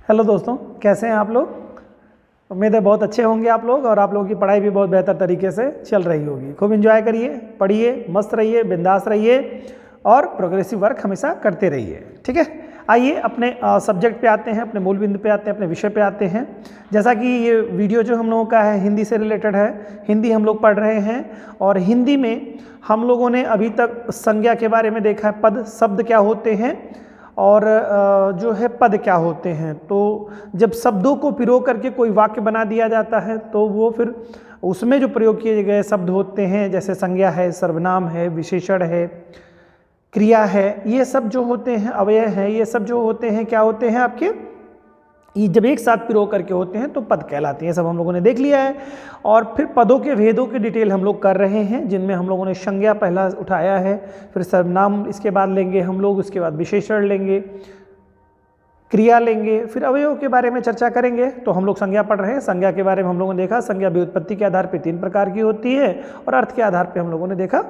Hello दोस्तों, कैसे हैं आप लोग। उम्मीद है बहुत अच्छे होंगे आप लोग और आप लोगों की पढ़ाई भी बहुत बेहतर तरीके से चल रही होगी। खूब एंजॉय करिए, पढ़िए, मस्त रहिए, बिंदास रहिए और प्रोग्रेसिव वर्क हमेशा करते रहिए। ठीक है, आइए अपने सब्जेक्ट पे आते हैं, अपने मूल बिंदु पे आते हैं, अपने विषय पे आते हैं। जैसा कि ये वीडियो जो हम लोगों का है हिंदी से रिलेटेड है, हिंदी हम लोग पढ़ रहे हैं और हिंदी में हम लोगों ने अभी तक संज्ञा के बारे में देखा है, पद शब्द क्या होते हैं और जो है पद क्या होते हैं। तो जब शब्दों को पिरो करके कोई वाक्य बना दिया जाता है तो वो फिर उसमें जो प्रयोग किए गए शब्द होते हैं, जैसे संज्ञा है, सर्वनाम है, विशेषण है, क्रिया है, ये सब जो होते हैं, अव्यय है, ये सब जो होते हैं क्या होते हैं आपके, ये जब एक साथ पिरो करके होते हैं तो पद कहलाते हैं। सब हम लोगों ने देख लिया है और फिर पदों के भेदों की डिटेल हम लोग कर रहे हैं, जिनमें हम लोगों ने संज्ञा पहला उठाया है, फिर सर्वनाम इसके बाद लेंगे हम लोग, उसके बाद विशेषण लेंगे, क्रिया लेंगे, फिर अवयवों के बारे में चर्चा करेंगे। तो हम लोग संज्ञा पढ़ रहे हैं, संज्ञा के बारे में हम लोगों ने देखा संज्ञा व्युत्पत्ति के आधार पर 3 प्रकार की होती है और अर्थ के आधार पर हम लोगों ने देखा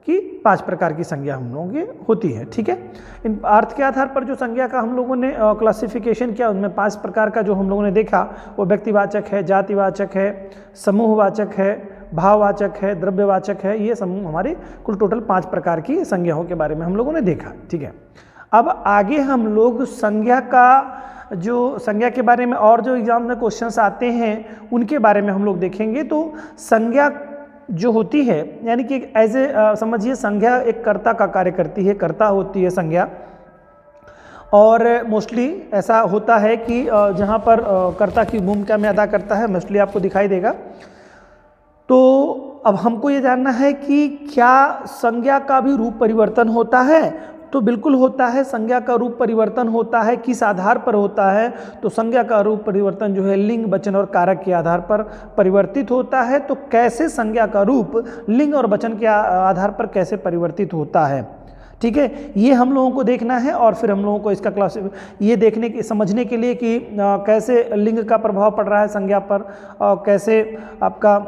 कि 5 प्रकार की संज्ञा हम लोगों की होती है। ठीक है, इन अर्थ के आधार पर जो संज्ञा का हम लोगों ने क्लासिफिकेशन किया, उनमें 5 प्रकार का जो हम लोगों ने देखा वो व्यक्तिवाचक है, जातिवाचक है, समूहवाचक है, भाववाचक है, द्रव्यवाचक है। ये समूह हमारे कुल टोटल 5 प्रकार की संज्ञाओं के बारे में हम लोगों ने देखा। ठीक है, अब आगे हम लोग संज्ञा का जो संज्ञा के बारे में और जो एग्जाम में क्वेश्चंस आते हैं उनके बारे में हम लोग देखेंगे। तो संज्ञा जो होती है, यानी कि एज ए समझिए संज्ञा एक कर्ता का कार्य करती है, कर्ता होती है संज्ञा। और मोस्टली ऐसा होता है कि जहाँ पर कर्ता की भूमिका में अदा करता है, मोस्टली आपको दिखाई देगा। तो अब हमको ये जानना है कि क्या संज्ञा का भी रूप परिवर्तन होता है। तो बिल्कुल होता है, संज्ञा का रूप परिवर्तन होता है। किस आधार पर होता है, तो संज्ञा का रूप परिवर्तन जो है लिंग, वचन और कारक के आधार पर परिवर्तित होता है। तो कैसे संज्ञा का रूप लिंग और वचन के आधार पर कैसे परिवर्तित होता है, ठीक है, ये हम लोगों को देखना है। और फिर हम लोगों को इसका क्लास ये देखने की समझने के लिए कि कैसे लिंग का प्रभाव पड़ रहा है संज्ञा पर और कैसे आपका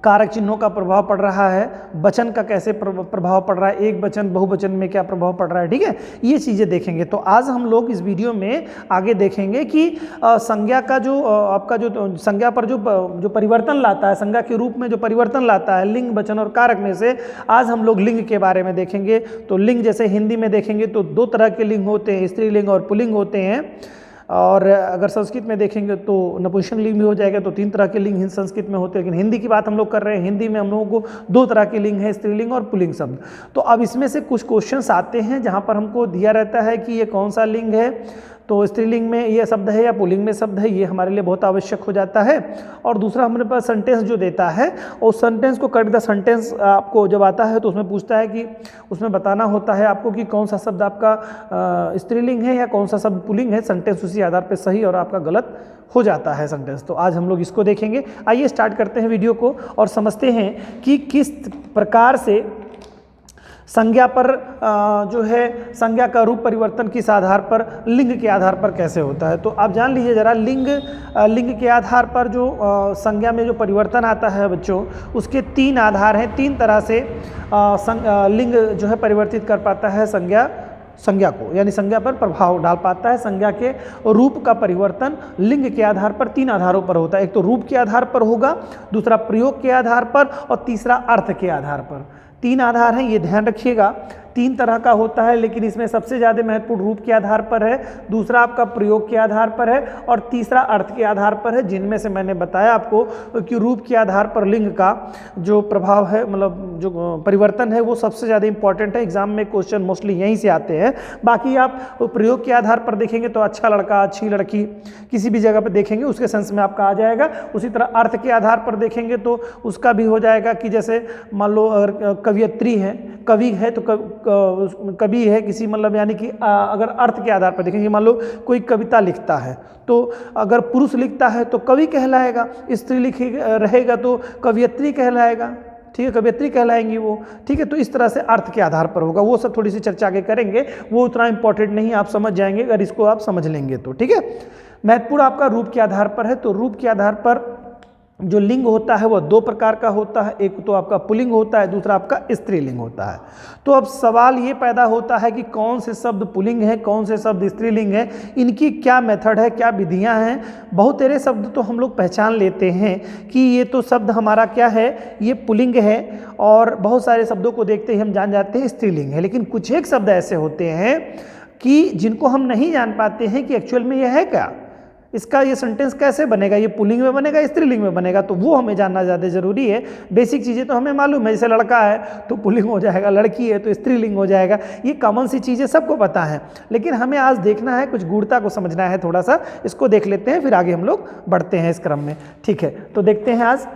कारक चिन्हों का प्रभाव पड़ रहा है, वचन का कैसे प्रभाव पड़ रहा है, एक वचन बहुवचन में क्या प्रभाव पड़ रहा है। ठीक है, ये चीज़ें देखेंगे। तो आज हम लोग इस वीडियो में आगे देखेंगे कि संज्ञा का जो आपका जो संज्ञा पर जो परिवर्तन लाता है, संज्ञा के रूप में जो परिवर्तन लाता है लिंग, वचन और कारक में से आज हम लोग लिंग के बारे में देखेंगे। तो लिंग जैसे हिंदी में देखेंगे तो 2 तरह के लिंग होते हैं, स्त्रीलिंग और पुल्लिंग होते हैं। और अगर संस्कृत में देखेंगे तो नपुंसक लिंग भी हो जाएगा। तो 3 तरह के लिंग हिंदी संस्कृत में होते हैं, लेकिन हिंदी की बात हम लोग कर रहे हैं। हिंदी में हम लोगों को 2 तरह के लिंग है, स्त्रीलिंग और पुल्लिंग शब्द। तो अब इसमें से कुछ क्वेश्चंस आते हैं जहां पर हमको दिया रहता है कि ये कौन सा लिंग है, तो स्त्रीलिंग में ये शब्द है या पुल्लिंग में शब्द है, ये हमारे लिए बहुत आवश्यक हो जाता है। और दूसरा हमारे पास सेंटेंस जो देता है, और सेंटेंस को करेक्ट द सेंटेंस आपको जब आता है तो उसमें पूछता है कि उसमें बताना होता है आपको कि कौन सा शब्द आपका स्त्रीलिंग है या कौन सा शब्द पुल्लिंग है। सेंटेंस उसी आधार पर सही और आपका गलत हो जाता है सेंटेंस। तो आज हम लोग इसको देखेंगे। आइए स्टार्ट करते हैं वीडियो को और समझते हैं कि किस प्रकार से संज्ञा पर जो है संज्ञा का रूप परिवर्तन किस आधार पर, लिंग के आधार पर कैसे होता है। तो आप जान लीजिए जरा, लिंग के आधार पर जो संज्ञा में जो परिवर्तन आता है बच्चों, उसके 3 आधार हैं। 3 तरह से लिंग जो है परिवर्तित कर पाता है संज्ञा को, यानी संज्ञा पर प्रभाव डाल पाता है। संज्ञा के रूप का परिवर्तन लिंग के आधार पर 3 आधारों पर होता है। एक तो रूप के आधार पर होगा, दूसरा प्रयोग के आधार पर और तीसरा अर्थ के आधार पर। 3 आधार हैं, ये ध्यान रखिएगा। 3 तरह का होता है, लेकिन इसमें सबसे ज़्यादा महत्वपूर्ण रूप के आधार पर है, दूसरा आपका प्रयोग के आधार पर है और तीसरा अर्थ के आधार पर है। जिनमें से मैंने बताया आपको कि रूप के आधार पर लिंग का जो प्रभाव है, मतलब जो परिवर्तन है, वो सबसे ज़्यादा इंपॉर्टेंट है। एग्जाम में क्वेश्चन मोस्टली यहीं से आते हैं। बाकी आप प्रयोग के आधार पर देखेंगे तो अच्छा लड़का, अच्छी लड़की, किसी भी जगह पर देखेंगे उसके सेंस में आपका आ जाएगा। उसी तरह अर्थ के आधार पर देखेंगे तो उसका भी हो जाएगा कि जैसे मान लो अगर कवियत्री है, कवि है तो कवि है किसी, मतलब यानी कि अगर अर्थ के आधार पर देखेंगे, मान लो कोई कविता लिखता है तो अगर पुरुष लिखता है तो कवि कहलाएगा, स्त्री लिखी रहेगा तो कवियत्री कहलाएगा। ठीक है, कवियत्री कहलाएंगी वो। ठीक है, तो इस तरह से अर्थ के आधार पर होगा। वो सब थोड़ी सी चर्चा आगे करेंगे, वो उतना इंपॉर्टेंट नहीं, आप समझ जाएंगे अगर इसको आप समझ लेंगे तो। ठीक है, महत्वपूर्ण आपका रूप के आधार पर है। तो रूप के आधार पर जो लिंग होता है वह दो प्रकार का होता है, एक तो आपका पुल्लिंग होता है, दूसरा आपका स्त्रीलिंग होता है। तो अब सवाल ये पैदा होता है कि कौन से शब्द पुल्लिंग है, कौन से शब्द स्त्रीलिंग है, इनकी क्या मेथड है, क्या विधियां हैं। बहुत सारे शब्द तो हम लोग पहचान लेते हैं कि ये तो शब्द हमारा क्या है, ये पुल्लिंग है, और बहुत सारे शब्दों को देखते ही हम जान जाते हैं स्त्रीलिंग है। लेकिन कुछ एक शब्द ऐसे होते हैं कि जिनको हम नहीं जान पाते हैं कि एक्चुअल में यह है क्या, इसका ये सेंटेंस कैसे बनेगा, ये पुल्लिंग में बनेगा, स्त्रीलिंग में बनेगा, तो वो हमें जानना ज़्यादा जरूरी है। बेसिक चीज़ें तो हमें मालूम है, जैसे लड़का है तो पुल्लिंग हो जाएगा, लड़की है तो स्त्रीलिंग हो जाएगा, ये कॉमन सी चीज़ें सबको पता है। लेकिन हमें आज देखना है, कुछ गूढ़ता को समझना है थोड़ा सा, इसको देख लेते हैं, फिर आगे हम लोग बढ़ते हैं इस क्रम में। ठीक है, तो देखते हैं आज,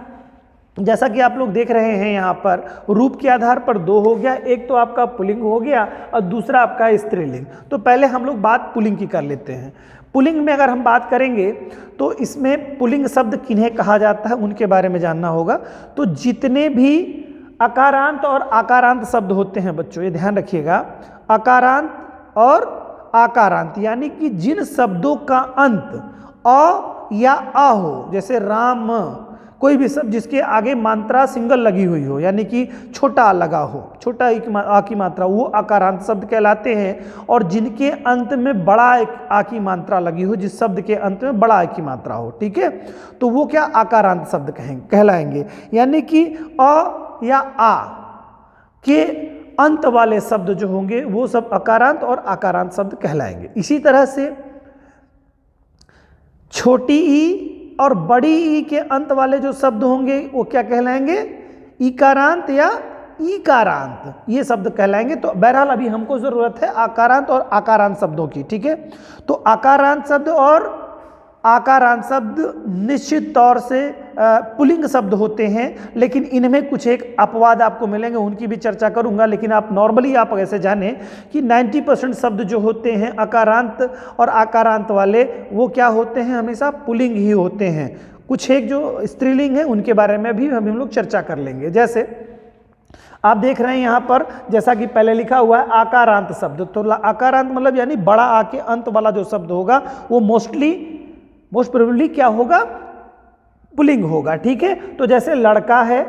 जैसा कि आप लोग देख रहे हैं यहाँ पर रूप के आधार पर दो हो गया, एक तो आपका पुल्लिंग हो गया और दूसरा आपका स्त्रीलिंग। तो पहले हम लोग बात पुल्लिंग की कर लेते हैं। पुल्लिंग में अगर हम बात करेंगे तो इसमें पुल्लिंग शब्द किन्हें कहा जाता है उनके बारे में जानना होगा। तो जितने भी अकारांत और आकारांत शब्द होते हैं बच्चों, ये ध्यान रखिएगा, अकारांत और आकारांत, यानी कि जिन शब्दों का अंत अ या आ हो, जैसे राम, कोई भी शब्द जिसके आगे मात्रा सिंगल लगी हुई हो, यानी कि छोटा आ लगा हो, छोटा आ की मात्रा, वो आकारांत शब्द कहलाते हैं। और जिनके अंत में बड़ा आ की मात्रा लगी हो, जिस शब्द के अंत में बड़ा आ की मात्रा हो, ठीक है, तो वो क्या आकारांत शब्द कहलाएंगे। यानी कि अ या आ के अंत वाले शब्द जो होंगे वो सब अकारांत और आकारांत शब्द कहलाएंगे। इसी तरह से छोटी ई और बड़ी ई के अंत वाले जो शब्द होंगे वो क्या कहलाएंगे, इकारांत या ईकारांत, ये शब्द कहलाएंगे। तो बहरहाल अभी हमको जरूरत है आकारांत और आकारांत शब्दों की, ठीक है। तो आकारांत शब्द और आकारांत शब्द निश्चित तौर से पुल्लिंग शब्द होते हैं, लेकिन इनमें कुछ एक अपवाद आपको मिलेंगे, उनकी भी चर्चा करूंगा। लेकिन आप नॉर्मली आप ऐसे जानें कि 90% शब्द जो होते हैं अकारांत और आकारांत वाले, वो क्या होते हैं, हमेशा पुल्लिंग ही होते हैं। कुछ एक जो स्त्रीलिंग है उनके बारे में भी हम लोग चर्चा कर लेंगे। जैसे आप देख रहे हैं यहाँ पर, जैसा कि पहले लिखा हुआ है आकारांत शब्द, तो आकारांत मतलब यानी बड़ा आ के अंत वाला जो शब्द होगा वो मोस्ट प्रोबेबली क्या होगा, पुल्लिंग होगा, ठीक है। तो जैसे लड़का है,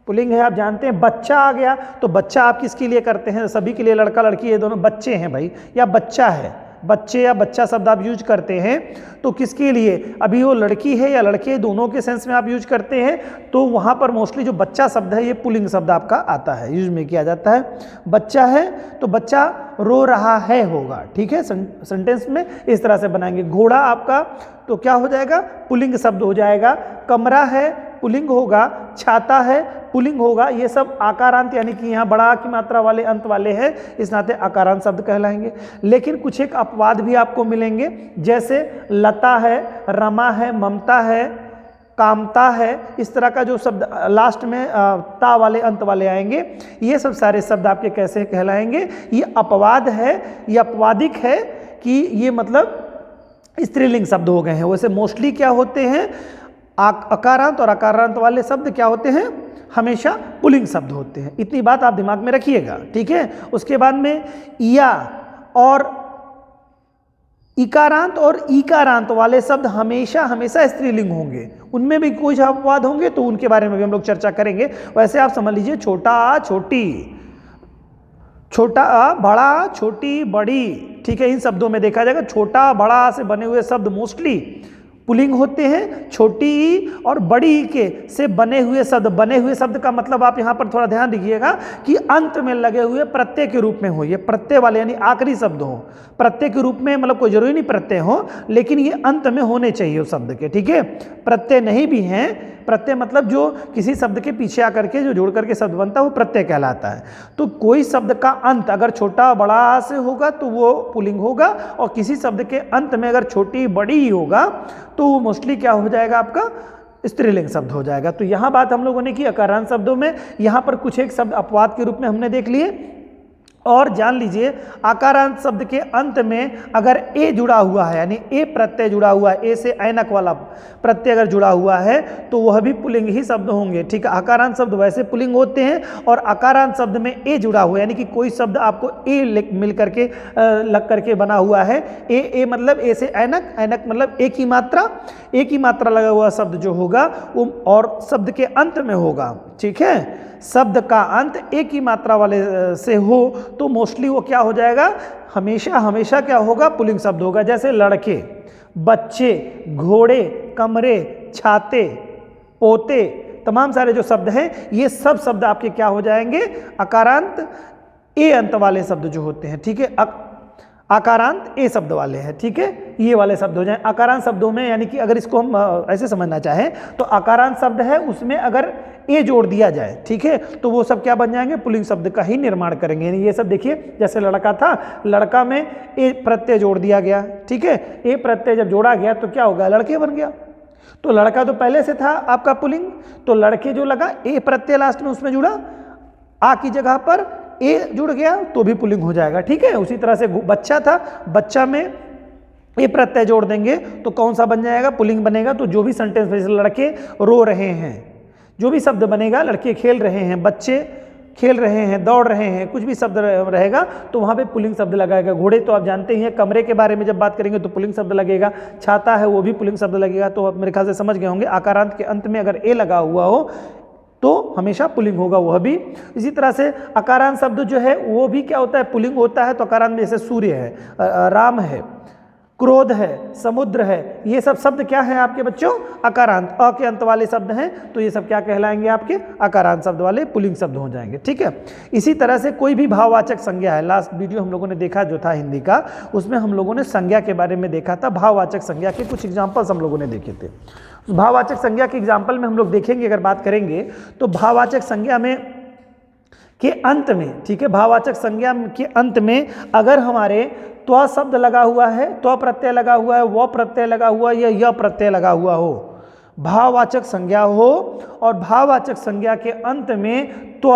पुल्लिंग है, आप जानते हैं। बच्चा आ गया, तो बच्चा आप किसके लिए करते हैं, सभी के लिए, लड़का लड़की ये दोनों बच्चे हैं भाई, या बच्चा है, बच्चे या बच्चा शब्द आप यूज करते हैं तो किसके लिए, अभी वो लड़की है या लड़के, दोनों के सेंस में आप यूज करते हैं, तो वहाँ पर मोस्टली जो बच्चा शब्द है ये पुल्लिंग शब्द आपका आता है, यूज में किया जाता है। बच्चा है तो बच्चा रो रहा है होगा, ठीक है, सेंटेंस में इस तरह से बनाएंगे। घोड़ा आपका तो क्या हो जाएगा, पुल्लिंग शब्द हो जाएगा। कमरा है पुल्लिंग होगा, छाता है पुल्लिंग होगा। ये सब आकारांत यानी कि यहाँ बड़ा की मात्रा वाले अंत वाले हैं, इस नाते आकारांत शब्द कहलाएंगे। लेकिन कुछ एक अपवाद भी आपको मिलेंगे, जैसे लता है, रमा है, ममता है, कामता है, इस तरह का जो शब्द लास्ट में ता वाले अंत वाले आएंगे, ये सब सारे शब्द आपके कैसे कहलाएंगे, ये अपवाद है, ये अपवादिक है कि ये मतलब स्त्रीलिंग शब्द हो गए हैं। वैसे मोस्टली क्या होते हैं, अकारांत और आकारांत वाले शब्द क्या होते हैं, हमेशा पुल्लिंग शब्द होते हैं। इतनी बात आप दिमाग में रखिएगा, ठीक है। उसके बाद में या और इकारांत और ईकारांत वाले शब्द हमेशा हमेशा स्त्रीलिंग होंगे, उनमें भी कुछ अपवाद होंगे, तो उनके बारे में भी हम लोग चर्चा करेंगे। वैसे आप समझ लीजिए, छोटा आ छोटी, छोटा आ बड़ा, छोटी बड़ी, ठीक है, इन शब्दों में देखा जाएगा छोटा बड़ा से बने हुए शब्द मोस्टली पुल्लिंग होते हैं। छोटी ई और बड़ी ई के से बने हुए शब्द का मतलब आप यहाँ पर थोड़ा ध्यान दीजिएगा कि अंत में लगे हुए प्रत्यय के रूप में हो, ये प्रत्यय वाले यानी आखिरी शब्द हो, प्रत्यय के रूप में, मतलब कोई जरूरी नहीं प्रत्यय हो, लेकिन ये अंत में होने चाहिए उस शब्द के, ठीक है। प्रत्यय नहीं भी हैं, प्रत्यय मतलब जो किसी शब्द के पीछे आकर के जो जोड़ करके शब्द बनता है वो प्रत्यय कहलाता है। तो कोई शब्द का अंत अगर छोटा बड़ा से होगा तो वो पुल्लिंग होगा, और किसी शब्द के अंत में अगर छोटी बड़ी होगा तो वो मोस्टली क्या हो जाएगा, आपका स्त्रीलिंग शब्द हो जाएगा। तो यहाँ बात हम लोगों ने की अकारांत शब्दों में, यहाँ पर कुछ एक शब्द अपवाद के रूप में हमने देख लिए। और जान लीजिए आकारांत शब्द के अंत में अगर ए जुड़ा हुआ है, यानी ए प्रत्यय जुड़ा हुआ है, ए से ऐनक वाला प्रत्यय अगर जुड़ा हुआ है तो वह भी पुल्लिंग ही शब्द होंगे। ठीक है, आकारांत शब्द वैसे पुल्लिंग होते हैं और आकारांत शब्द में ए जुड़ा हुआ है, यानी कि कोई शब्द आपको ए मिल करके लग करके बना हुआ है। ए मतलब ए से ऐनक, ऐनक मतलब ए की मात्रा लगा हुआ शब्द जो होगा वो और शब्द के अंत में होगा। ठीक है, शब्द का अंत एक ही मात्रा वाले से हो तो मोस्टली वो क्या हो जाएगा, हमेशा क्या होगा, पुल्लिंग शब्द होगा। जैसे लड़के, बच्चे, घोड़े, कमरे, छाते, पोते, तमाम सारे जो शब्द हैं ये सब शब्द आपके क्या हो जाएंगे, आकारांत ए अंत वाले शब्द जो होते हैं। ठीक है, आकारांत ए शब्द वाले हैं। ठीक है, ये वाले शब्द हो जाए आकारांत शब्दों में, यानी कि अगर इसको हम ऐसे समझना चाहें तो आकारांत शब्द है उसमें अगर ए जोड़ दिया जाए, ठीक है, तो वो सब क्या बन जाएंगे, पुल्लिंग शब्द का ही निर्माण करेंगे। यानी ये सब देखिए, जैसे लड़का था, लड़का में ए प्रत्यय जोड़ दिया गया। ठीक है, ए प्रत्यय जब जोड़ा गया तो क्या हो गया, लड़के बन गया। तो लड़का तो पहले से था आपका पुल्लिंग, तो लड़के जो लगा ए प्रत्यय लास्ट में उसमें जुड़ा, आ की जगह पर ए जुड़ गया तो भी पुल्लिंग हो जाएगा। ठीक है, उसी तरह से बच्चा था, बच्चा में ए प्रत्यय जोड़ देंगे तो कौन सा बन जाएगा, पुल्लिंग बनेगा। तो जो भी सेंटेंस, जैसे लड़के रो रहे हैं, जो भी शब्द बनेगा, लड़के खेल रहे हैं, बच्चे खेल रहे हैं, दौड़ रहे हैं, कुछ भी शब्द रहेगा तो वहाँ पे पुल्लिंग शब्द लगाएगा। घोड़े तो आप जानते ही हैं, कमरे के बारे में जब बात करेंगे तो पुल्लिंग शब्द लगेगा, छाता है वो भी पुल्लिंग शब्द लगेगा। तो आप मेरे ख्याल से समझ गए होंगे, आकारांत के अंत में अगर ए लगा हुआ हो तो हमेशा पुल्लिंग होगा वह भी। इसी तरह से आकारांत शब्द जो है वो भी क्या होता है, पुल्लिंग होता है। तो आकारांत में जैसे सूर्य है, राम है, क्रोध है, समुद्र है, ये सब शब्द क्या है आपके बच्चों, आकारांत अ के अंत वाले शब्द हैं। तो ये सब क्या कहलाएंगे, आपके आकारांत शब्द वाले पुल्लिंग शब्द हो जाएंगे। ठीक है, इसी तरह से कोई भी भाववाचक संज्ञा है, लास्ट वीडियो हम लोगों ने देखा जो था हिंदी का, उसमें हम लोगों ने संज्ञा के बारे में देखा था, भाववाचक संज्ञा के कुछ एग्जाम्पल्स हम लोगों ने देखे थे। भाववाचक संज्ञा के एग्जाम्पल में हम लोग देखेंगे, अगर बात करेंगे तो भाववाचक संज्ञा में के अंत में, ठीक है, भाववाचक संज्ञा के अंत में अगर हमारे त्व शब्द लगा हुआ है, त्व प्रत्यय लगा हुआ है, व प्रत्यय लगा हुआ है या य प्रत्यय लगा हुआ हो, भाववाचक संज्ञा हो और भाववाचक संज्ञा के अंत में त्व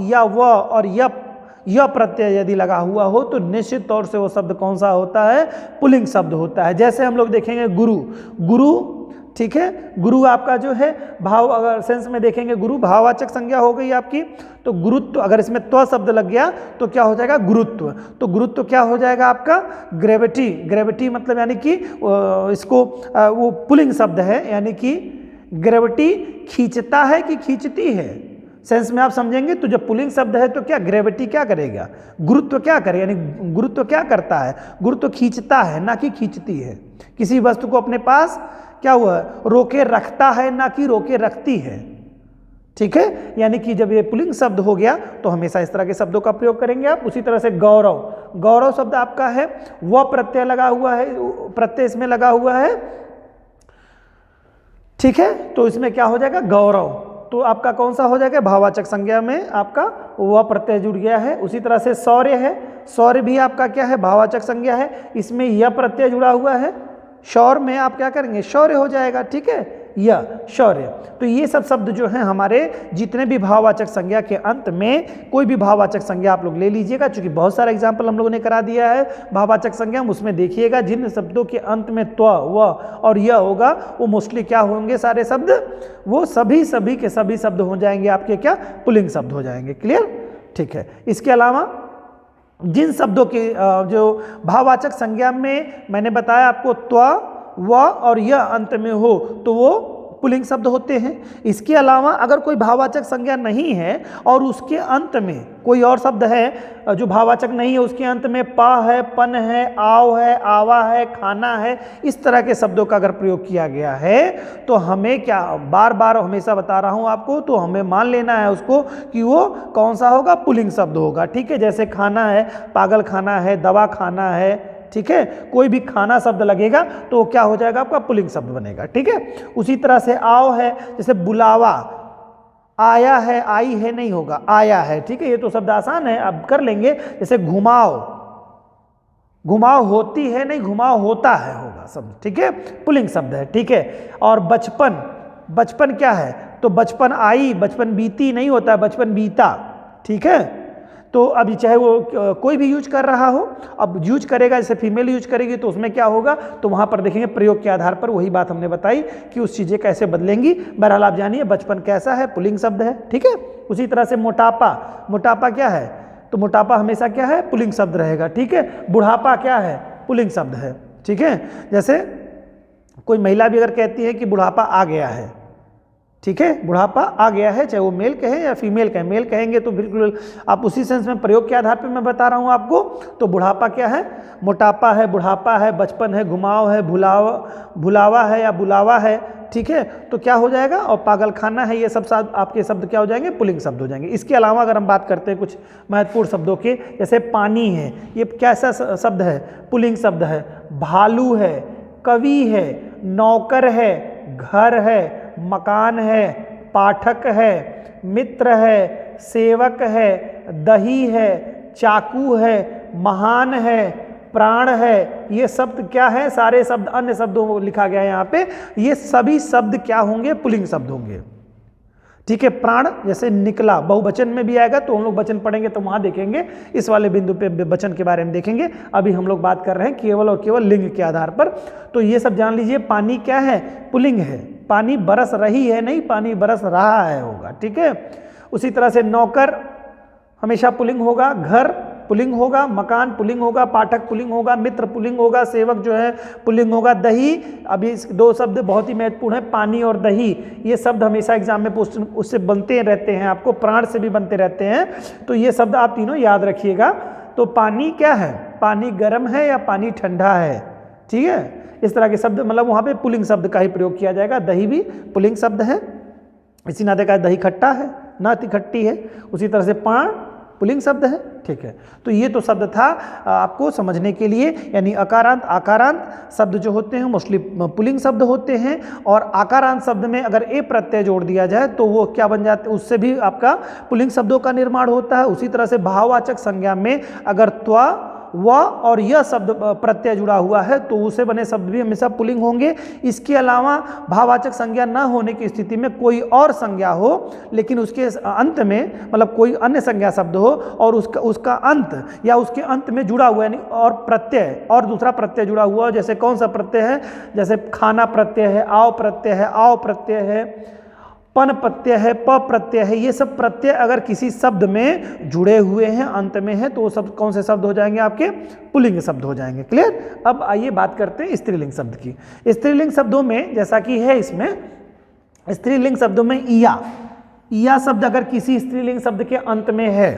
या व और य प्रत्यय यदि लगा हुआ हो तो निश्चित तौर से वो शब्द कौन सा होता है, पुल्लिंग शब्द होता है। जैसे हम लोग देखेंगे गुरु, ठीक है, गुरु आपका जो है भाव, अगर सेंस में देखेंगे गुरु भाववाचक संज्ञा हो गई आपकी। तो गुरुत्व, अगर इसमें त्व शब्द लग गया तो क्या हो जाएगा, गुरुत्व। तो गुरुत्व क्या हो जाएगा आपका, ग्रेविटी मतलब यानी कि इसको वो पुल्लिंग शब्द है, यानी कि ग्रेविटी खींचता है कि खींचती है, सेंस में आप समझेंगे। तो जब पुल्लिंग शब्द है तो क्या ग्रेविटी क्या करेगा, गुरुत्व क्या करेगा, यानी गुरुत्व क्या करता है, गुरुत्व खींचता है ना कि खींचती है। किसी वस्तु को अपने पास क्या हुआ, रोके रखता है ना कि रोके रखती है। ठीक है, यानी कि जब ये पुल्लिंग शब्द हो गया तो हमेशा इस तरह के शब्दों का प्रयोग करेंगे आप। उसी तरह से गौरव शब्द आपका है, वह प्रत्यय लगा हुआ है, प्रत्यय इसमें लगा हुआ है, ठीक है, तो इसमें क्या हो जाएगा, गौरव। तो आपका कौन सा हो जाएगा, भाववाचक संज्ञा में आपका वह प्रत्यय जुड़ गया है। उसी तरह से शौर्य है, शौर्य भी आपका क्या है, भाववाचक संज्ञा है, इसमें यह प्रत्यय जुड़ा हुआ है, शौर्य में आप क्या करेंगे, शौर्य हो जाएगा। ठीक है, यह शौर्य। तो ये सब शब्द जो हैं हमारे जितने भी भाववाचक संज्ञा के अंत में कोई भी भाववाचक संज्ञा आप लोग ले लीजिएगा, क्योंकि बहुत सारा एग्जाम्पल हम लोगों ने करा दिया है भाववाचक संज्ञा, उसमें देखिएगा जिन शब्दों के अंत में त्व, व और यह होगा वो मोस्टली क्या होंगे, सारे शब्द वो सभी के सभी शब्द हो जाएंगे आपके क्या, पुल्लिंग शब्द हो जाएंगे। क्लियर, ठीक है। इसके अलावा जिन शब्दों के जो भाववाचक संज्ञा में मैंने बताया आपको त्व, व और य अंत में हो तो वो पुल्लिंग शब्द होते हैं। इसके अलावा अगर कोई भाववाचक संज्ञा नहीं है और उसके अंत में कोई और शब्द है जो भाववाचक नहीं है, उसके अंत में प है, पन है, आव है, आवा है, खाना है, इस तरह के शब्दों का अगर प्रयोग किया गया है तो हमें क्या, बार बार हमेशा बता रहा हूं आपको, तो हमें मान लेना है उसको कि वो कौन सा होगा, पुल्लिंग शब्द होगा। ठीक है, जैसे खाना है, पागल खाना है, दवा खाना है, ठीक है, कोई भी खाना शब्द लगेगा तो वो क्या हो जाएगा, आपका पुल्लिंग शब्द बनेगा। ठीक है, उसी तरह से आओ है, जैसे बुलावा, आया है, आई है नहीं होगा, आया है। ठीक है, ये तो शब्द आसान है, अब कर लेंगे। जैसे घुमाओ, घुमाओ होती है नहीं, घुमाओ होता है होगा शब्द। ठीक है, पुल्लिंग शब्द है। ठीक है, और बचपन, बचपन क्या है, तो बचपन आई, बचपन बीती नहीं होता है, बचपन बीता। ठीक है, तो अभी चाहे वो कोई भी यूज कर रहा हो, अब यूज करेगा, जैसे फीमेल यूज करेगी तो उसमें क्या होगा, तो वहाँ पर देखेंगे प्रयोग के आधार पर वही बात हमने बताई कि उस चीज़ें कैसे बदलेंगी। बहरहाल आप जानिए बचपन कैसा है, पुल्लिंग शब्द है, ठीक है। उसी तरह से मोटापा, मोटापा क्या है, तो मोटापा हमेशा क्या है, पुल्लिंग शब्द रहेगा, ठीक है। बुढ़ापा क्या है, पुल्लिंग शब्द है, ठीक है। जैसे कोई महिला भी अगर कहती है कि बुढ़ापा आ गया है, ठीक है, बुढ़ापा आ गया है, चाहे वो मेल कहें या फीमेल कहें, मेल कहेंगे तो बिल्कुल आप उसी सेंस में प्रयोग के आधार पर मैं बता रहा हूँ आपको। तो बुढ़ापा क्या है, मोटापा है, बुढ़ापा है, बचपन है, घुमाव है, भुलावा है या बुलावा है, ठीक है। तो क्या हो जाएगा, और पागलखाना है, ये सब आपके शब्द क्या हो जाएंगे, पुल्लिंग शब्द हो जाएंगे। इसके अलावा अगर हम बात करते हैं कुछ महत्वपूर्ण शब्दों के, जैसे पानी है, ये कैसा शब्द है, पुल्लिंग शब्द है। भालू है, कवि है, नौकर है, घर है, मकान है, पाठक है, मित्र है, सेवक है, दही है, चाकू है, महान है, प्राण है, ये शब्द क्या है, सारे शब्द अन्य शब्दों को लिखा गया है यहाँ पे, ये सभी शब्द क्या होंगे, पुल्लिंग शब्द होंगे, ठीक है। प्राण जैसे निकला, बहुवचन में भी आएगा, तो हम लोग वचन पढ़ेंगे तो वहां देखेंगे, इस वाले बिंदु पे वचन के बारे में देखेंगे। अभी हम लोग बात कर रहे हैं केवल और केवल लिंग के आधार पर। तो ये सब जान लीजिए, पानी क्या है, पुल्लिंग है, पानी बरस रही है नहीं, पानी बरस रहा है होगा, ठीक है। उसी तरह से नौकर हमेशा पुल्लिंग होगा, घर पुल्लिंग होगा, मकान पुल्लिंग होगा, पाठक पुल्लिंग होगा, मित्र पुल्लिंग होगा, सेवक जो है पुल्लिंग होगा, दही, अभी इस दो शब्द बहुत ही महत्वपूर्ण है, पानी और दही, ये शब्द हमेशा एग्जाम में उससे बनते रहते हैं, आपको प्राण से भी बनते रहते हैं, तो ये शब्द आप तीनों याद रखिएगा। तो पानी क्या है, पानी गर्म है या पानी ठंडा है, ठीक है। इस तरह के शब्द मतलब वहाँ पे पुल्लिंग शब्द का ही प्रयोग किया जाएगा। दही भी पुल्लिंग शब्द है, इसी नाते का दही खट्टा है, नाती खट्टी है। उसी तरह से प्राण पुल्लिंग शब्द है, ठीक है। तो ये तो शब्द था आपको समझने के लिए, यानी अकारांत आकारांत शब्द जो होते हैं मोस्टली पुल्लिंग शब्द होते हैं, और आकारांत शब्द में अगर ए प्रत्यय जोड़ दिया जाए तो वो क्या बन जाते हैं, उससे भी आपका पुल्लिंग शब्दों का निर्माण होता है। उसी तरह से भाववाचक संज्ञा में अगर त्वा, व और यह शब्द प्रत्यय जुड़ा हुआ है तो उसे बने शब्द भी हमेशा पुल्लिंग होंगे। इसके अलावा भाववाचक संज्ञा न होने की स्थिति में कोई और संज्ञा हो, लेकिन उसके अंत में मतलब कोई अन्य संज्ञा शब्द हो और उसका अंत या उसके अंत में जुड़ा हुआ यानी और प्रत्यय और दूसरा प्रत्यय जुड़ा हुआ, जैसे कौन सा प्रत्यय है, जैसे खाना प्रत्यय है, आव प्रत्यय है, आव प्रत्यय है, पन प्रत्यय है, प प्रत्यय है, ये सब प्रत्यय अगर किसी शब्द में जुड़े हुए हैं, अंत में है, तो वो सब कौन से शब्द हो जाएंगे, आपके पुल्लिंग शब्द हो जाएंगे। क्लियर। अब आइए बात करते हैं स्त्रीलिंग शब्द की। स्त्रीलिंग शब्दों में जैसा कि है इसमें, स्त्रीलिंग शब्दों में इया शब्द अगर किसी स्त्रीलिंग शब्द के अंत में है,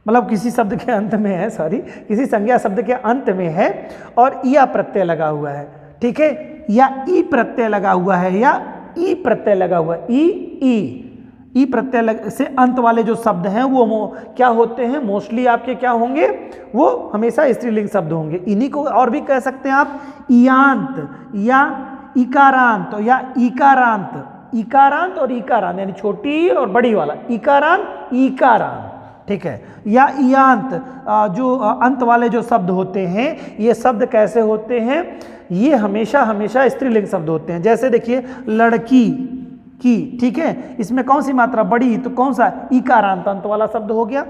मतलब किसी शब्द के अंत में है, सॉरी, किसी संज्ञा शब्द के अंत में है और इया प्रत्यय लगा हुआ है, ठीक है, या ई प्रत्यय लगा हुआ है, या ई प्रत्यय लगा हुआ है, ई प्रत्यय से अंत वाले जो शब्द हैं वो क्या होते हैं, मोस्टली आपके क्या होंगे, वो हमेशा स्त्रीलिंग शब्द होंगे। इन्हीं को और भी कह सकते हैं आप इयांत या इकारांत या इकारांत, इकारांत और इकारांत यानी छोटी और बड़ी वाला इकारांत, इकारांत, ठीक है, या इयांत जो अंत वाले जो शब्द होते हैं, ये शब्द कैसे होते हैं, ये हमेशा हमेशा स्त्रीलिंग शब्द होते हैं। जैसे देखिए लड़की की, ठीक है, इसमें कौन सी मात्रा बड़ी, तो कौन सा, इकारांत अंत वाला शब्द हो गया।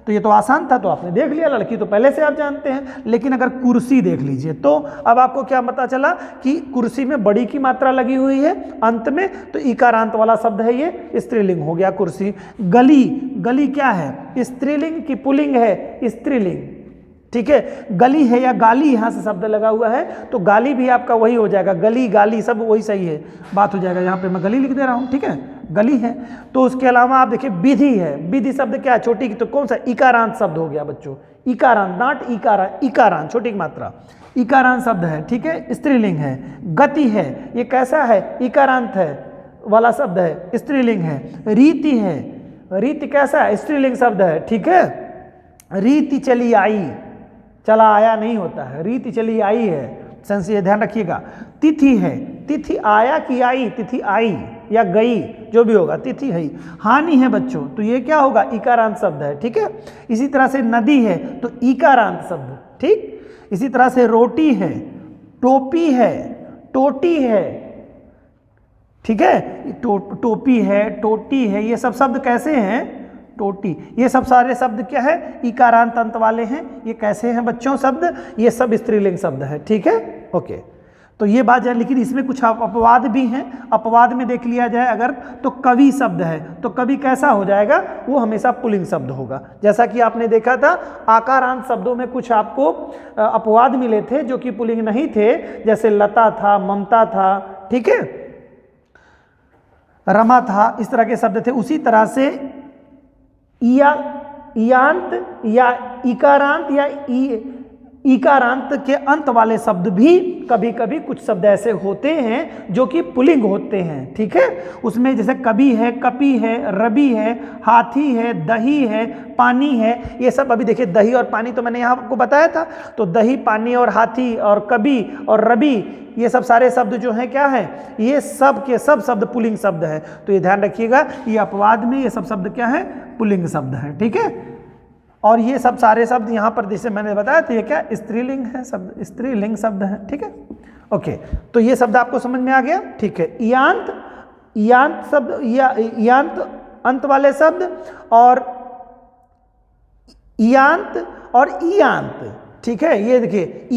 तो ये तो आसान था, तो आपने देख लिया, लड़की तो पहले से आप जानते हैं। लेकिन अगर कुर्सी देख लीजिए तो अब आपको क्या पता चला कि कुर्सी में बड़ी की मात्रा लगी हुई है अंत में, तो इकारांत वाला शब्द है, ये स्त्रीलिंग हो गया कुर्सी। गली, गली क्या है, स्त्रीलिंग की पुल्लिंग है, स्त्रीलिंग, ठीक है। गली है या गाली, यहाँ से शब्द लगा हुआ है तो गाली भी आपका वही हो जाएगा, गली गाली सब वही सही है, बात हो जाएगा। यहाँ पे मैं गली लिख दे रहा हूँ, ठीक है, गली है। तो उसके अलावा आप देखिए विधि है, विधि शब्द क्या है, छोटी की, तो कौन सा, इकारांत शब्द हो गया बच्चों, इकारांत, नाट इकारांत, इकारांत छोटी की मात्रा, इकारांत शब्द है, ठीक है, स्त्रीलिंग है। गति है, ये कैसा है, इकारांत है वाला शब्द है, स्त्रीलिंग है। रीति है, रीति कैसा है, स्त्रीलिंग शब्द है, ठीक है। रीति चली आई, चला आया नहीं होता है, रीति चली आई है, सेंस ये ध्यान रखिएगा। तिथि है, तिथि आया कि आई, तिथि आई या गई जो भी होगा, तिथि है। हानि है बच्चों, तो ये क्या होगा, इकारांत शब्द है, ठीक है। इसी तरह से नदी है तो इकारांत शब्द, ठीक। इसी तरह से रोटी है, टोपी है, टोटी है, ठीक है, टोपी है, टोटी है, ये सब शब्द कैसे हैं, टोटी, ये सब सारे शब्द क्या है, इकारांत अंत वाले हैं। ये कैसे हैं बच्चों शब्द, ये सब स्त्रीलिंग शब्द है, ठीक है, ओके। तो ये बात है, लेकिन इसमें कुछ अपवाद भी हैं। अपवाद में देख लिया जाए अगर, तो कवि शब्द है, तो कवि कैसा हो जाएगा, वो हमेशा पुल्लिंग शब्द होगा। जैसा कि आपने देखा था आकारांत शब्दों में कुछ आपको अपवाद मिले थे जो कि पुल्लिंग नहीं थे, जैसे लता था, ममता था, ठीक है, रमा था, इस तरह के शब्द थे। उसी तरह से इयांत या इकारांत या इकारांत के अंत वाले शब्द भी कभी कभी कुछ शब्द ऐसे होते हैं जो कि पुल्लिंग होते हैं, ठीक है। उसमें जैसे कवि है, कपि है, रवि है, हाथी है, दही है, पानी है, ये सब। अभी देखिए दही और पानी तो मैंने यहाँ आपको बताया था, तो दही, पानी और हाथी और कवि और रवि, ये सब सारे शब्द जो हैं क्या है, ये सब के सब शब्द पुल्लिंग शब्द है। तो ये ध्यान रखिएगा, ये अपवाद में ये सब शब्द क्या है, पुल्लिंग शब्द है, ठीक है। और ये सब सारे शब्द यहाँ पर जैसे मैंने बताया था, ये क्या स्त्रीलिंग है शब्द, स्त्रीलिंग शब्द है, ठीक है, ओके। तो ये शब्द आपको समझ में आ गया, ठीक है। इयांत, इयांत शब्द, इयांत अंत वाले शब्द, और इयांत और इयांत, ठीक है। ये देखिए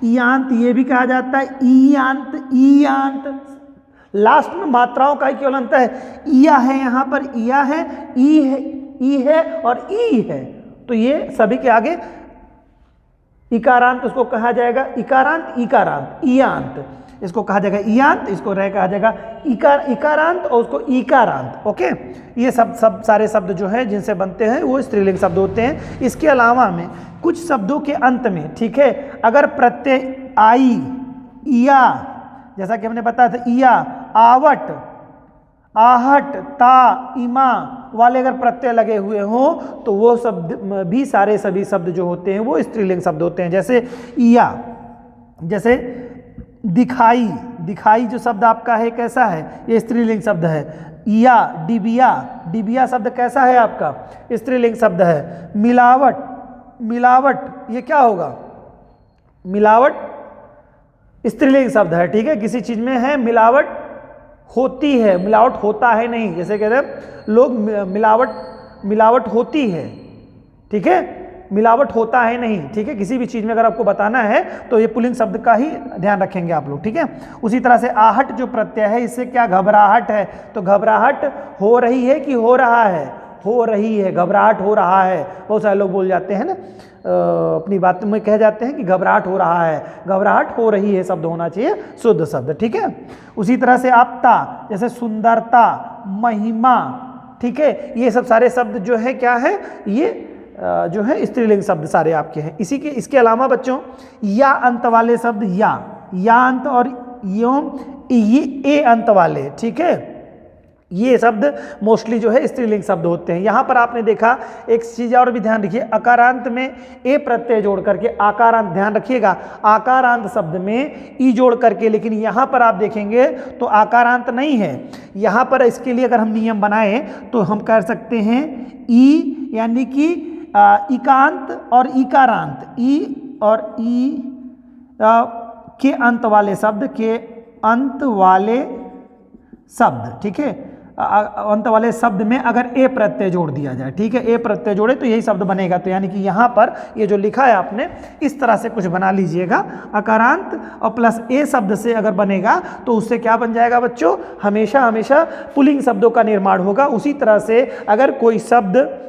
इयांत, ये भी कहा जाता है इयांत, इयांत। लास्ट में मात्राओं का ही केवल अंतर है, इया है यहाँ पर, इया है, ई है और ई है, तो ये सभी के आगे इकारांत उसको कहा जाएगा, इकारांत, इकारांत, इयांत इसको कहा जाएगा, इयांत इसको रह कहा जाएगा इकारांत, और उसको इकारांत, ओके। ये सब सारे शब्द जो हैं जिनसे बनते हैं वो स्त्रीलिंग शब्द होते हैं। इसके अलावा में कुछ शब्दों के अंत में, ठीक है, अगर प्रत्यय आई, इया, जैसा कि हमने बताया था, इया, आवट, आहट, ता, इमा वाले अगर प्रत्यय लगे हुए हों तो वो शब्द भी सारे सभी शब्द जो होते हैं वो स्त्रीलिंग शब्द होते हैं। जैसे इया, जैसे दिखाई, दिखाई जो शब्द आपका है कैसा है, ये स्त्रीलिंग शब्द है। इया, डिबिया, डिबिया शब्द कैसा है आपका, स्त्रीलिंग शब्द है। मिलावट, मिलावट ये क्या होगा, मिलावट स्त्रीलिंग शब्द है, ठीक है। किसी चीज में है मिलावट होती है, मिलावट होता है नहीं, जैसे कह रहे हैं लोग मिलावट होती है, ठीक है, मिलावट होता है नहीं, ठीक है। किसी भी चीज में अगर आपको बताना है तो ये पुल्लिंग शब्द का ही ध्यान रखेंगे आप लोग, ठीक है। उसी तरह से आहट जो प्रत्यय है, इससे क्या घबराहट है, तो घबराहट हो रही है कि हो रहा है, हो रही है, घबराहट हो रहा है। बहुत सारे लोग बोल जाते हैं ना, अपनी बात में कह जाते हैं कि घबराहट हो रहा है, घबराहट हो रही है शब्द होना चाहिए, शुद्ध शब्द, ठीक है। उसी तरह से आपता, जैसे सुंदरता, महिमा, ठीक है, ये सब सारे शब्द जो है क्या है, ये जो है स्त्रीलिंग शब्द सारे आपके हैं। इसके अलावा बच्चों या अंत वाले शब्द, या अंत और ये ए अंत वाले, ठीक है, ये शब्द मोस्टली जो है स्त्रीलिंग शब्द होते हैं। यहाँ पर आपने देखा एक चीज़ और भी ध्यान रखिए, अकारांत में ए प्रत्यय जोड़ करके आकारांत, ध्यान रखिएगा आकारांत शब्द में ई जोड़ करके, लेकिन यहाँ पर आप देखेंगे तो आकारांत नहीं है। यहाँ पर इसके लिए अगर हम नियम बनाए तो हम कर सकते हैं ई यानी कि इकांत और इकारांत, ई और ई के अंत वाले शब्द, के अंत वाले शब्द, ठीक है, अंत वाले शब्द में अगर ए प्रत्यय जोड़ दिया जाए, ठीक है, ए प्रत्यय जोड़े तो यही शब्द बनेगा। तो यानी कि यहाँ पर ये जो लिखा है आपने इस तरह से कुछ बना लीजिएगा, अकारांत और प्लस ए शब्द से अगर बनेगा तो उससे क्या बन जाएगा बच्चों, हमेशा हमेशा पुल्लिंग शब्दों का निर्माण होगा। उसी तरह से अगर कोई शब्द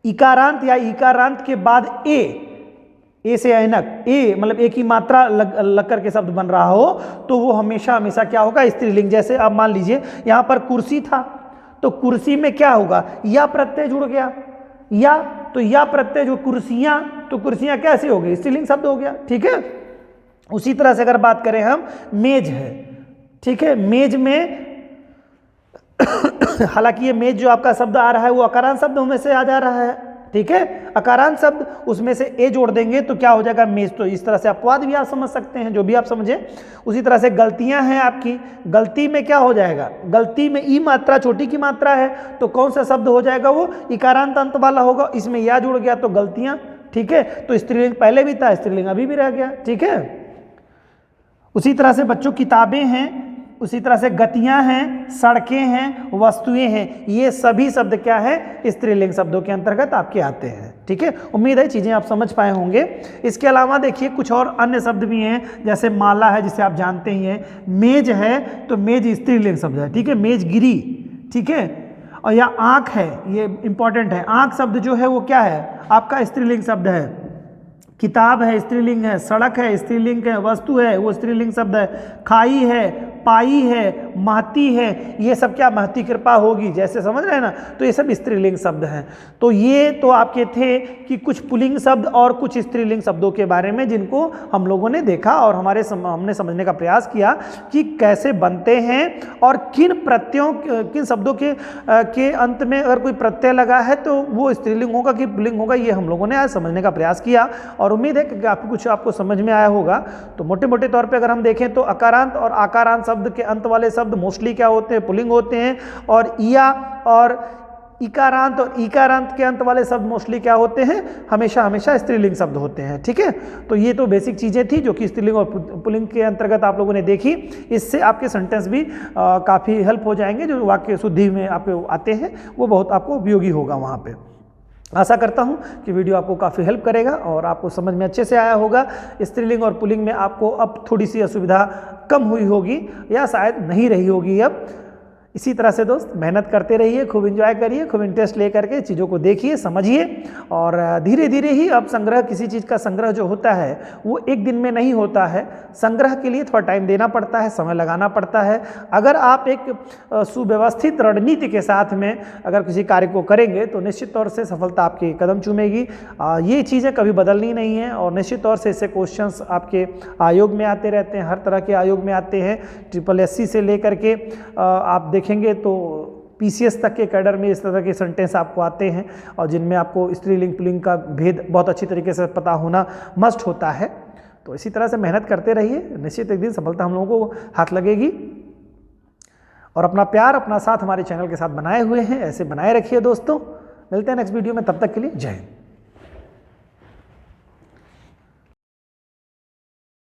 इकारांत या इकारांत के बाद ए से ऐनक, ए मतलब एक ही मात्रा लग करके शब्द बन रहा हो तो वो हमेशा हमेशा क्या होगा, स्त्रीलिंग। जैसे आप मान लीजिए यहाँ पर कुर्सी था तो कुर्सी में क्या होगा, या प्रत्यय जुड़ गया, या तो या प्रत्यय जो कुर्सियाँ, तो कुर्सियाँ कैसे हो गई, स्त्रीलिंग शब्द हो गया, ठीक है। उसी तरह से अगर बात करें हम, मेज है, ठीक है, मेज में हालांकि ये मेज जो आपका शब्द आ रहा है वो अकारांत शब्द में से आ जा रहा है, ठीक है, अकारांत शब्द, उसमें से ए जोड़ देंगे तो क्या हो जाएगा, मेज। तो इस तरह से अपवाद भी आप समझ सकते हैं, जो भी आप समझे। उसी तरह से गलतियां हैं आपकी, गलती में क्या हो जाएगा, गलती में ई मात्रा छोटी की मात्रा है तो कौन सा शब्द हो जाएगा, वो इकारांत अंत वाला होगा, इसमें या जुड़ गया तो गलतियां, ठीक है। तो स्त्रीलिंग पहले भी था, स्त्रीलिंग अभी भी रह गया, ठीक है। उसी तरह से बच्चों किताबें हैं, उसी तरह से गतियां हैं, सड़कें हैं, वस्तुएं हैं, ये सभी शब्द क्या है, स्त्रीलिंग शब्दों के अंतर्गत आपके आते हैं। ठीक है, उम्मीद है चीजें आप समझ पाए होंगे। इसके अलावा देखिए कुछ और अन्य शब्द भी हैं, जैसे माला है जिसे आप जानते ही हैं, मेज है तो मेज स्त्रीलिंग शब्द है। ठीक है, मेज गिरी। ठीक है, और या आंख है, ये इंपॉर्टेंट है, आंख शब्द जो है वो क्या है, आपका स्त्रीलिंग शब्द है। किताब है, स्त्रीलिंग है। सड़क है, स्त्रीलिंग है। वस्तु है, वो स्त्रीलिंग शब्द है। खाई है, पाई है, महती है, ये सब क्या, महती कृपा होगी, जैसे समझ रहे हैं ना, तो ये सब स्त्रीलिंग शब्द हैं। तो ये तो आपके थे कि कुछ पुल्लिंग शब्द और कुछ स्त्रीलिंग शब्दों के बारे में जिनको हम लोगों ने देखा और हमने समझने का प्रयास किया कि कैसे बनते हैं और किन प्रत्ययों, किन शब्दों के अंत में अगर कोई प्रत्यय लगा है तो वो स्त्रीलिंग होगा कि पुल्लिंग होगा, ये हम लोगों ने आज समझने का प्रयास किया और उम्मीद है कि काफ़ी कुछ आपको समझ में आया होगा। तो मोटे मोटे तौर पे अगर हम देखें तो अकारांत और आकारांत शब्द के अंत वाले शब्द मोस्टली क्या होते हैं, पुल्लिंग होते हैं, और इया और इकारांत और इकारांत के अंत वाले शब्द मोस्टली क्या होते हैं, हमेशा हमेशा स्त्रीलिंग शब्द होते हैं। ठीक है, तो ये तो बेसिक चीज़ें थी जो कि स्त्रीलिंग और पुल्लिंग के अंतर्गत आप लोगों ने देखी। इससे आपके सेंटेंस भी काफ़ी हेल्प हो जाएंगे, जो वाक्य शुद्धि में आपको आते हैं वो बहुत आपको उपयोगी होगा वहाँ पे। आशा करता हूँ कि वीडियो आपको काफ़ी हेल्प करेगा और आपको समझ में अच्छे से आया होगा। स्त्रीलिंग और पुल्लिंग में आपको अब थोड़ी सी असुविधा कम हुई होगी या शायद नहीं रही होगी अब। इसी तरह से दोस्त मेहनत करते रहिए, खूब एंजॉय करिए, खूब इंटरेस्ट ले करके चीज़ों को देखिए, समझिए और धीरे धीरे ही अब संग्रह, किसी चीज़ का संग्रह जो होता है वो एक दिन में नहीं होता है। संग्रह के लिए थोड़ा टाइम देना पड़ता है, समय लगाना पड़ता है। अगर आप एक सुव्यवस्थित रणनीति के साथ में अगर किसी कार्य को करेंगे तो निश्चित तौर से सफलता आपके कदम चूमेगी। ये चीज़ें कभी बदलनी नहीं है और निश्चित तौर से इससे क्वेश्चंस आपके आयोग में आते रहते हैं, हर तरह के आयोग में आते हैं। SSC से लेकर के आप देखेंगे तो PCS तक के कैडर में इस तरह के सेंटेंस आपको आते हैं और जिनमें आपको स्त्रीलिंग पुल्लिंग का भेद बहुत अच्छी तरीके से पता होना मस्ट होता है। तो इसी तरह से मेहनत करते रहिए, निश्चित एक दिन सफलता हम लोगों को हाथ लगेगी। और अपना प्यार, अपना साथ हमारे चैनल के साथ बनाए हुए हैं, ऐसे बनाए रखिए दोस्तों। मिलते हैं नेक्स्ट वीडियो में, तब तक के लिए जय हिंद।